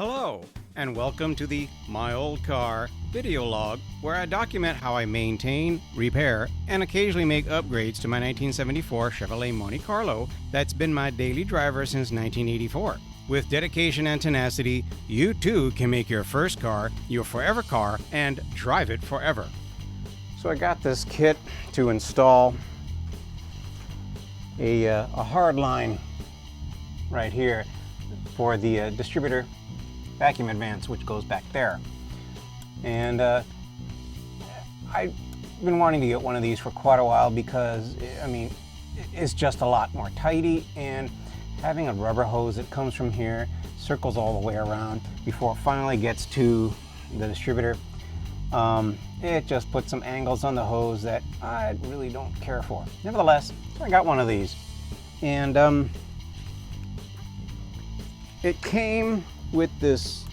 Hello, and welcome to the My Old Car video log, where I document how I maintain, repair, and occasionally make upgrades to my 1974 Chevrolet Monte Carlo that's been my daily driver since 1984. With dedication and tenacity, you too can make your first car your forever car and drive it forever. So I got this kit to install a hardline right here for the distributor vacuum advance, which goes back there. And I've been wanting to get one of these for quite a while because, I mean, it's just a lot more tidy, and having a rubber hose that comes from here, circles all the way around before it finally gets to the distributor, it just puts some angles on the hose that I really don't care for. Nevertheless, I got one of these, and it came with this,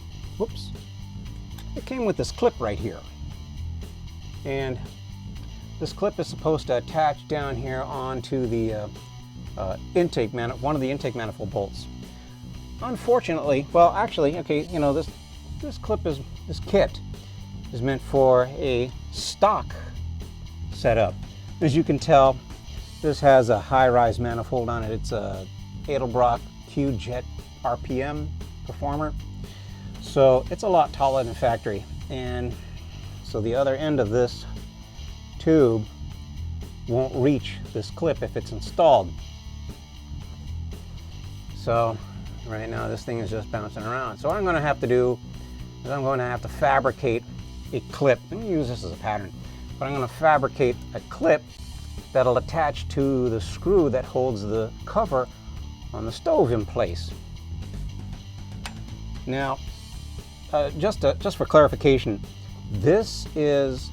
it came with this clip right here. And this clip is supposed to attach down here onto the one of the intake manifold bolts. Unfortunately, well, actually, okay, you know, this kit is meant for a stock setup. As you can tell, this has a high-rise manifold on it. It's a Edelbrock Q-JET RPM Performer. So it's a lot taller than factory, and so the other end of this tube won't reach this clip if it's installed. So right now this thing is just bouncing around. So what I'm going to have to do is I'm going to have to fabricate a clip. I'm going to use this as a pattern, but I'm going to fabricate a clip that'll attach to the screw that holds the cover on the stove in place. Now, just for clarification, this is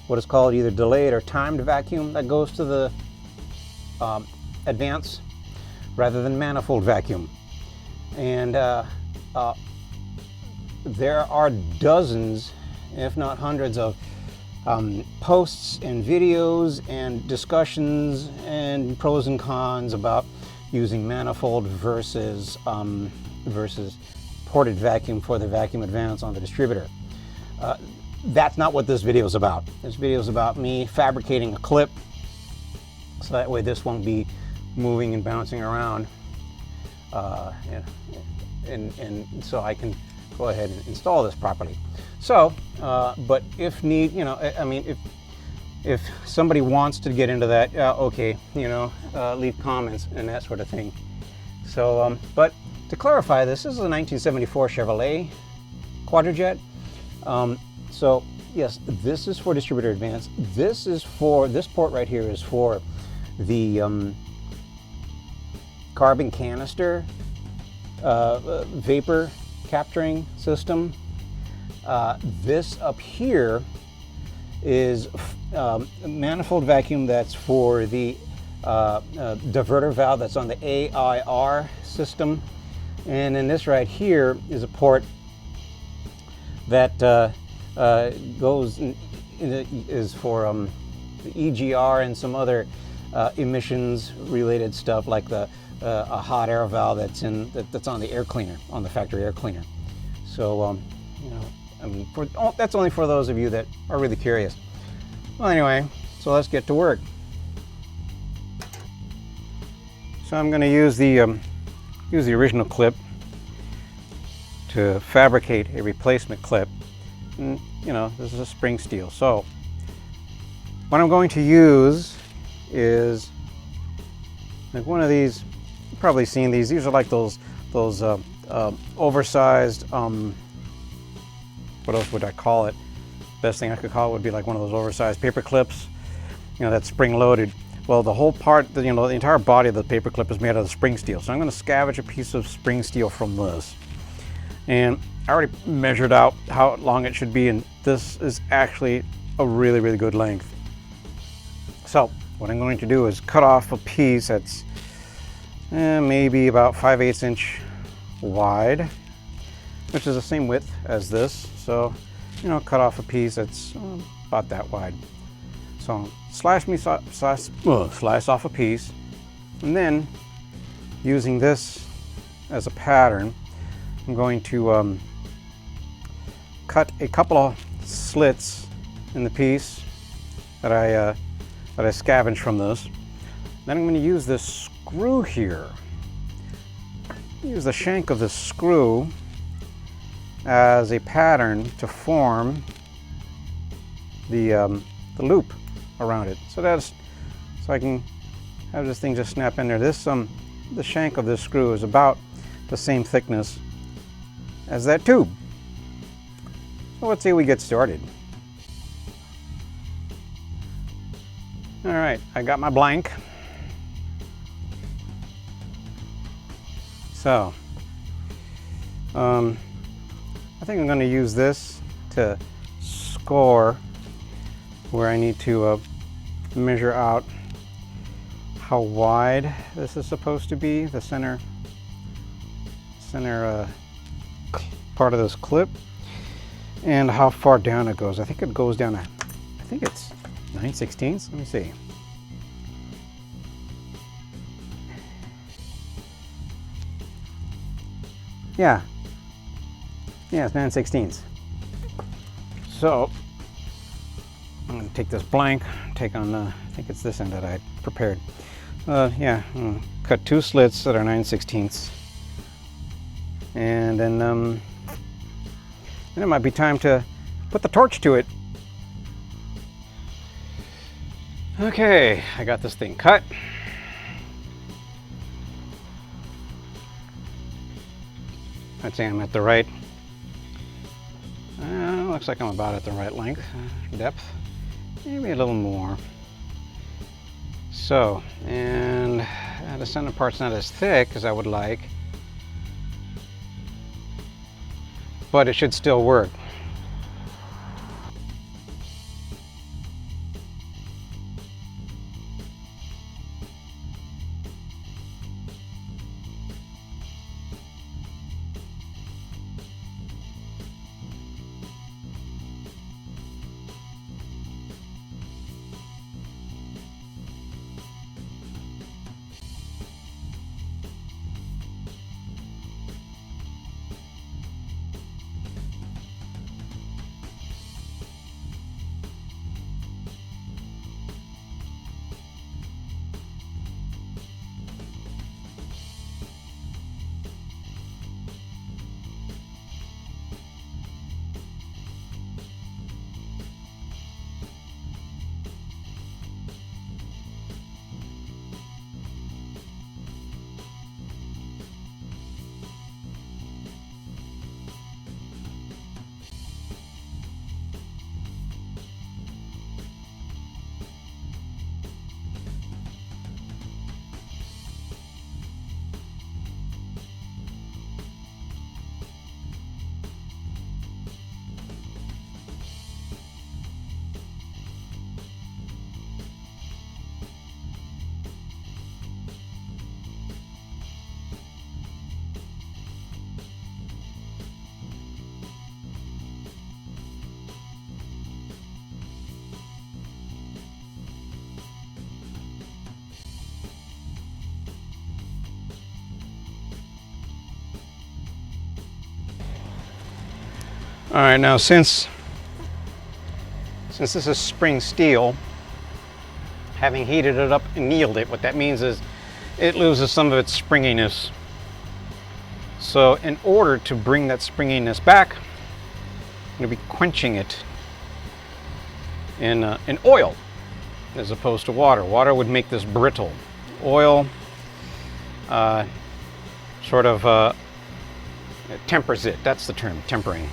what is called either delayed or timed vacuum that goes to the advance rather than manifold vacuum. And there are dozens, if not hundreds, of posts and videos and discussions and pros and cons about using manifold versus ported vacuum for the vacuum advance on the distributor. That's not what this video is about. This video is about me fabricating a clip so that way this won't be moving and bouncing around, and so I can go ahead and install this properly. So, but if need, you know, I mean, if somebody wants to get into that, okay, you know, leave comments and that sort of thing. So, but to clarify, this is a 1974 Chevrolet quadrajet. So yes, this is for distributor advance. This port right here is for the carbon canister vapor capturing system. This up here is manifold vacuum that's for the diverter valve that's on the AIR system. And then this right here is a port that is for the EGR and some other emissions related stuff, like a hot air valve that's on the air cleaner, on the factory air cleaner. So you know, I mean, that's only for those of you that are really curious. Well, anyway, so let's get to work. So I'm going to use the original clip to fabricate a replacement clip. And, you know, this is a spring steel. So what I'm going to use is like one of these. You've probably seen these. These are like those oversized, what else would I call it? Best thing I could call it would be like one of those oversized paper clips, you know, that's spring loaded. Well, the whole part, you know, the entire body of the paper clip is made out of spring steel. So I'm going to scavenge a piece of spring steel from this. And I already measured out how long it should be, and this is actually a really, really good length. So what I'm going to do is cut off a piece that's maybe about 5/8 inch wide, which is the same width as this. So, you know, cut off a piece that's about that wide. So slice off a piece, and then using this as a pattern, I'm going to cut a couple of slits in the piece that I scavenged from this. Then I'm going to use this screw here. Use the shank of this screw as a pattern to form the loop around it. So I can have this thing just snap in there. The shank of this screw is about the same thickness as that tube. So let's see we get started. All right, I got my blank. So, I think I'm going to use this to score where I need to measure out how wide this is supposed to be, the center part of this clip, and how far down it goes. I think it goes down, I think it's 9/16. Let me see. Yeah, it's 9/16. So I'm going to take this blank, take on I think it's this end that I prepared. Yeah, I'm gonna cut 2 slits that are 9/16, and then it might be time to put the torch to it. Okay, I got this thing cut. I'd say I'm at the right, looks like I'm about at the right length, depth, maybe a little more. So, and the center part's not as thick as I would like, but it should still work. All right, now since this is spring steel, having heated it up and annealed it, what that means is it loses some of its springiness. So in order to bring that springiness back, I'm going to be quenching it in oil as opposed to water. Water would make this brittle. Oil sort of tempers it. That's the term, tempering.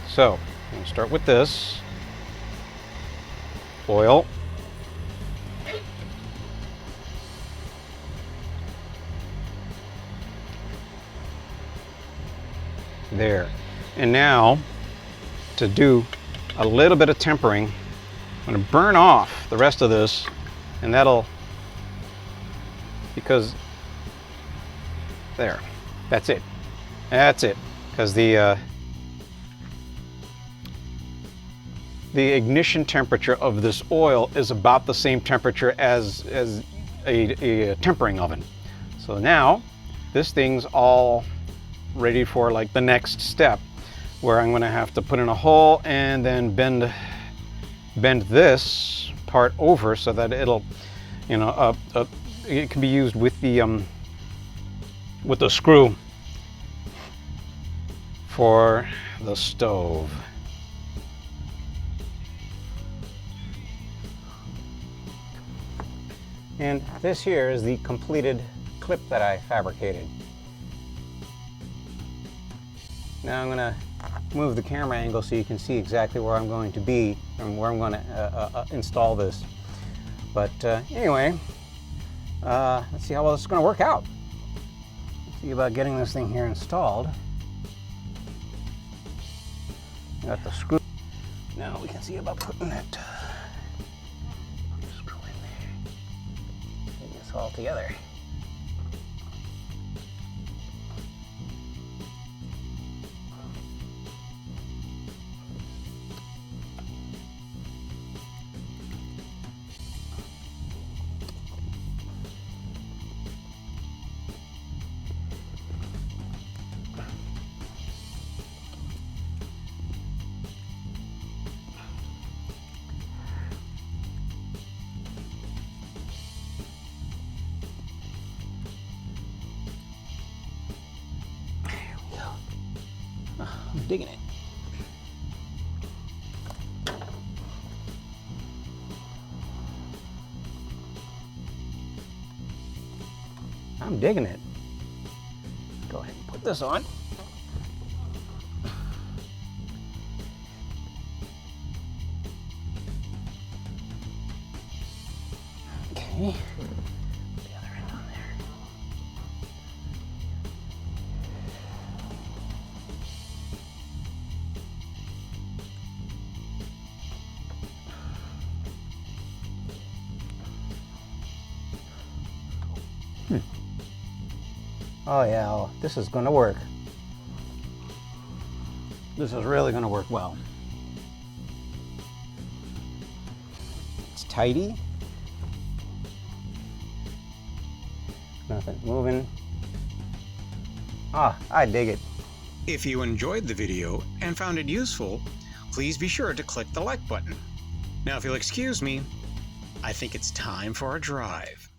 So I'm going to start with this oil. There. And now to do a little bit of tempering, I'm going to burn off the rest of this, and that'll, because there, that's it. That's it. Because the ignition temperature of this oil is about the same temperature as a tempering oven. So now this thing's all ready for like the next step. where I'm going to have to put in a hole and then bend this part over so that it'll, you know, it can be used with the screw for the stove. And this here is the completed clip that I fabricated. Now I'm going to move the camera angle so you can see exactly where I'm going to be and where I'm going to install this. But anyway, let's see how well this is going to work out. Let's see about getting this thing here installed. Got the screw. Now we can see about putting that screw in there. Get this all together. I'm digging it. I'm digging it. Go ahead and put this on. Okay. Put the other end on there. Oh yeah, this is going to work. This is really going to work well. It's tidy. Nothing moving. Ah, I dig it. If you enjoyed the video and found it useful, please be sure to click the like button. Now if you'll excuse me, I think it's time for a drive.